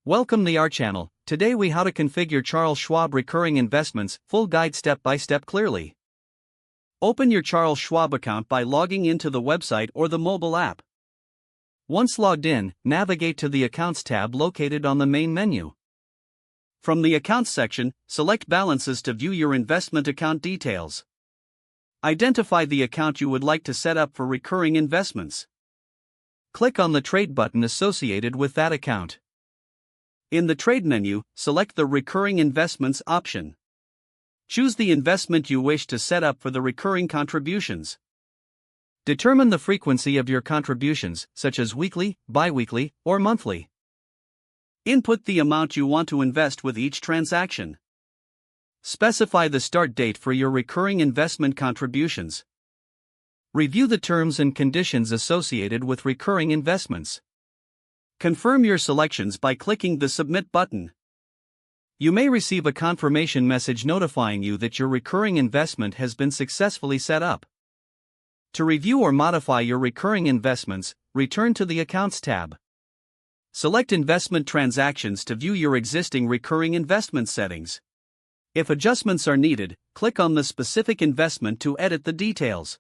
Welcome to our channel. Today we how to configure Charles Schwab recurring investments, full guide step by step clearly. Open your Charles Schwab account by logging into the website or the mobile app. Once logged in, navigate to the Accounts tab located on the main menu. From the Accounts section, select Balances to view your investment account details. Identify the account you would like to set up for recurring investments. Click on the Trade button associated with that account. In the Trade menu, select the Recurring Investments option. Choose the investment you wish to set up for the recurring contributions. Determine the frequency of your contributions, such as weekly, bi-weekly, or monthly. Input the amount you want to invest with each transaction. Specify the start date for your recurring investment contributions. Review the terms and conditions associated with recurring investments. Confirm your selections by clicking the Submit button. You may receive a confirmation message notifying you that your recurring investment has been successfully set up. To review or modify your recurring investments, return to the Accounts tab. Select Investment Transactions to view your existing recurring investment settings. If adjustments are needed, click on the specific investment to edit the details.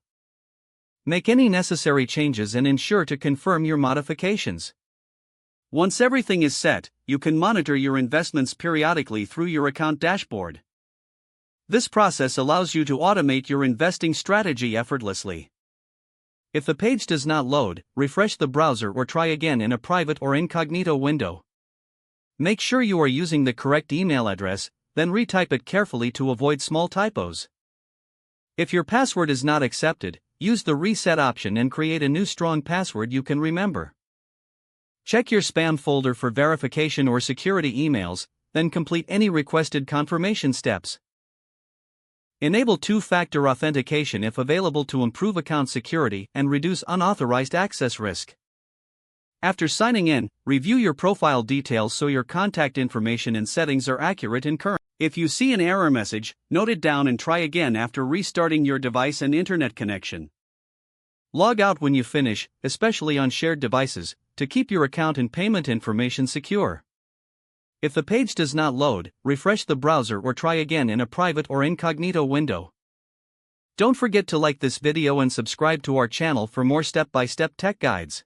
Make any necessary changes and ensure to confirm your modifications. Once everything is set, you can monitor your investments periodically through your account dashboard. This process allows you to automate your investing strategy effortlessly. If the page does not load, refresh the browser or try again in a private or incognito window. Make sure you are using the correct email address, then retype it carefully to avoid small typos. If your password is not accepted, use the Reset option and create a new strong password you can remember. Check your spam folder for verification or security emails, then complete any requested confirmation steps. Enable two-factor authentication if available to improve account security and reduce unauthorized access risk. After signing in, review your profile details so your contact information and settings are accurate and current. If you see an error message, note it down and try again after restarting your device and internet connection. Log out when you finish, especially on shared devices, to keep your account and payment information secure. If the page does not load, refresh the browser or try again in a private or incognito window. Don't forget to like this video and subscribe to our channel for more step-by-step tech guides.